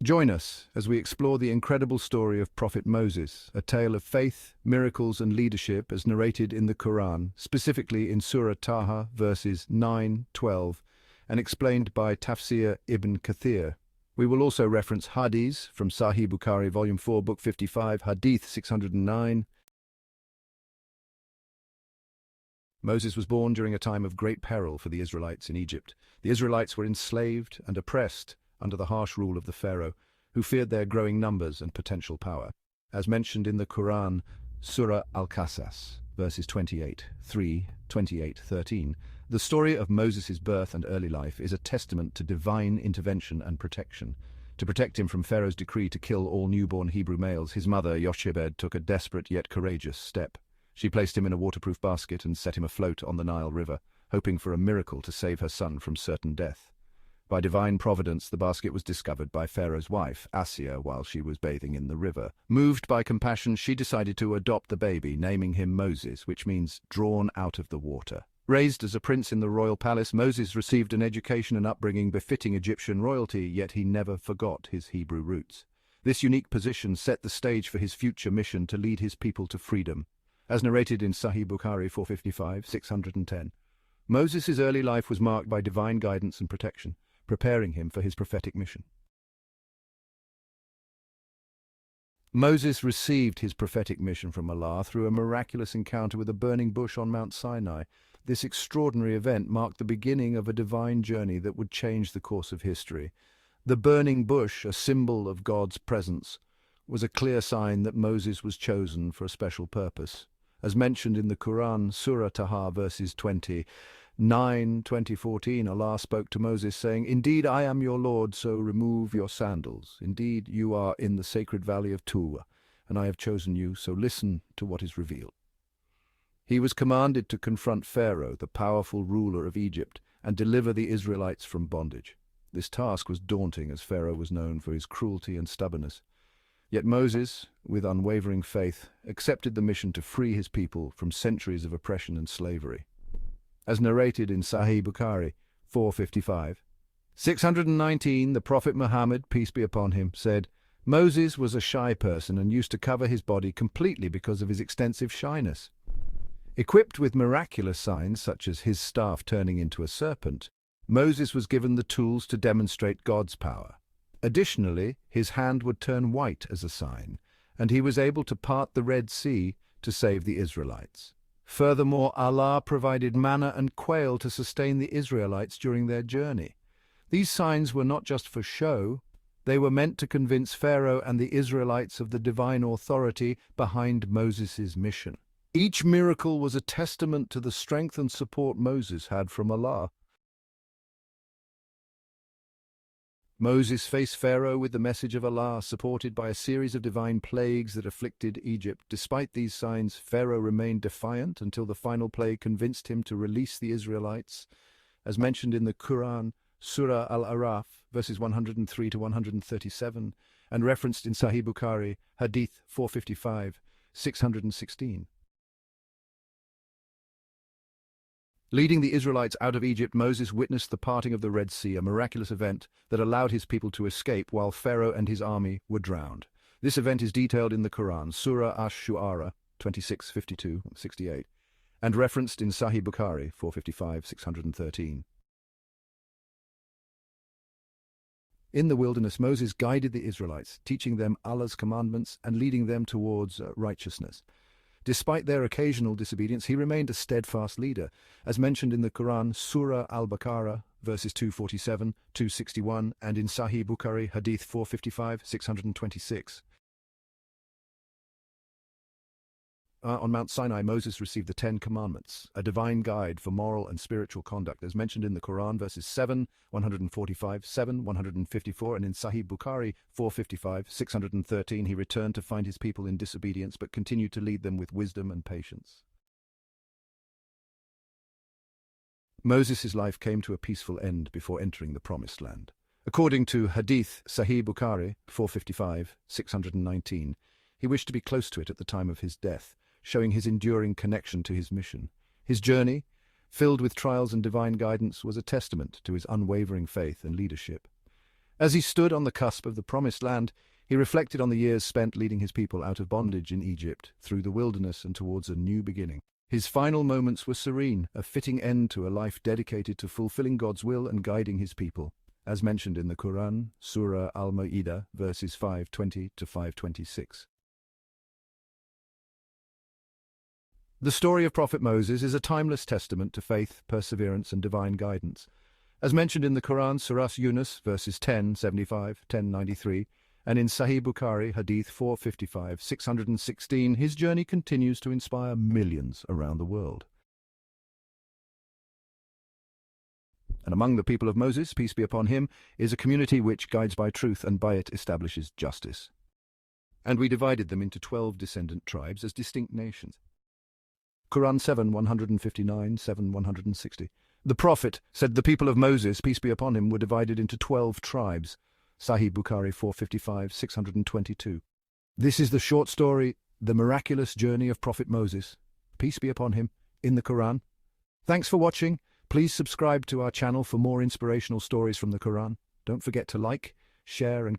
Join us as we explore the incredible story of Prophet Moses, a tale of faith, miracles and leadership as narrated in the Quran, specifically in Surah Taha verses 9, 12, and explained by Tafsir ibn Kathir. We will also reference Hadith from Sahih Bukhari, Volume 4, Book 55, Hadith 609. Moses was born during a time of great peril for the Israelites in Egypt. The Israelites were enslaved and oppressed under the harsh rule of the Pharaoh, who feared their growing numbers and potential power. As mentioned in the Quran, Surah Al-Qasas, verses 28, 3, 28, 13, the story of Moses' birth and early life is a testament to divine intervention and protection. To protect him from Pharaoh's decree to kill all newborn Hebrew males, his mother, Yochebed, took a desperate yet courageous step. She placed him in a waterproof basket and set him afloat on the Nile River, hoping for a miracle to save her son from certain death. By divine providence, the basket was discovered by Pharaoh's wife, Assia, while she was bathing in the river. Moved by compassion, she decided to adopt the baby, naming him Moses, which means drawn out of the water. Raised as a prince in the royal palace, Moses received an education and upbringing befitting Egyptian royalty, yet he never forgot his Hebrew roots. This unique position set the stage for his future mission to lead his people to freedom. As narrated in Sahih Bukhari 455, 610, Moses' early life was marked by divine guidance and protection, preparing him for his prophetic mission. Moses received his prophetic mission from Allah through a miraculous encounter with a burning bush on Mount Sinai. This extraordinary event marked the beginning of a divine journey that would change the course of history. The burning bush, a symbol of God's presence, was a clear sign that Moses was chosen for a special purpose. As mentioned in the Quran, Surah Taha, verses 20:14, Allah spoke to Moses, saying, "Indeed, I am your Lord, so remove your sandals. Indeed, you are in the sacred valley of Torah, and I have chosen you, so listen to what is revealed." He was commanded to confront Pharaoh, the powerful ruler of Egypt, and deliver the Israelites from bondage. This task was daunting, as Pharaoh was known for his cruelty and stubbornness. Yet Moses, with unwavering faith, accepted the mission to free his people from centuries of oppression and slavery. As narrated in Sahih Bukhari 455, 619, the Prophet Muhammad, peace be upon him, said, "Moses was a shy person and used to cover his body completely because of his extensive shyness." Equipped with miraculous signs, such as his staff turning into a serpent, Moses was given the tools to demonstrate God's power. Additionally, his hand would turn white as a sign, and he was able to part the Red Sea to save the Israelites. Furthermore, Allah provided manna and quail to sustain the Israelites during their journey. These signs were not just for show, they were meant to convince Pharaoh and the Israelites of the divine authority behind Moses' mission. Each miracle was a testament to the strength and support Moses had from Allah. Moses faced Pharaoh with the message of Allah, supported by a series of divine plagues that afflicted Egypt. Despite these signs, Pharaoh remained defiant until the final plague convinced him to release the Israelites. As mentioned in the Quran, Surah Al-Araf, verses 103 to 137, and referenced in Sahih Bukhari, Hadith 455, 616. Leading the Israelites out of Egypt, Moses witnessed the parting of the Red Sea, a miraculous event that allowed his people to escape while Pharaoh and his army were drowned. This event is detailed in the Quran, Surah Ash-Shu'ara 26:52-68, and referenced in Sahih Bukhari 455, 613. In the wilderness, Moses guided the Israelites, teaching them Allah's commandments and leading them towards righteousness. Despite their occasional disobedience, he remained a steadfast leader. As mentioned in the Quran, Surah Al-Baqarah, verses 247, 261, and in Sahih Bukhari, Hadith 455, 626. On Mount Sinai, Moses received the Ten Commandments, a divine guide for moral and spiritual conduct, as mentioned in the Quran, verses 7, 145, 7, 154, and in Sahih Bukhari 455, 613, he returned to find his people in disobedience, but continued to lead them with wisdom and patience. Moses' life came to a peaceful end before entering the Promised Land. According to Hadith Sahih Bukhari 455, 619, he wished to be close to it at the time of his death, showing his enduring connection to his mission. His journey, filled with trials and divine guidance, was a testament to his unwavering faith and leadership. As he stood on the cusp of the Promised Land, he reflected on the years spent leading his people out of bondage in Egypt, through the wilderness and towards a new beginning. His final moments were serene, a fitting end to a life dedicated to fulfilling God's will and guiding his people, as mentioned in the Quran, Surah Al-Ma'idah, verses 520 to 526. The story of Prophet Moses is a timeless testament to faith, perseverance, and divine guidance. As mentioned in the Quran, Surah Yunus, verses 1075, 1093, and in Sahih Bukhari, Hadith 455, 616, his journey continues to inspire millions around the world. And among the people of Moses, peace be upon him, is a community which guides by truth and by it establishes justice. And we divided them into 12 descendant tribes as distinct nations. Quran 7, 159, 7, 160. The Prophet said the people of Moses, peace be upon him, were divided into 12 tribes. Sahih Bukhari 455, 622. This is the short story, The Miraculous Journey of Prophet Moses, peace be upon him, in the Quran. Thanks for watching. Please subscribe to our channel for more inspirational stories from the Quran. Don't forget to like, share, and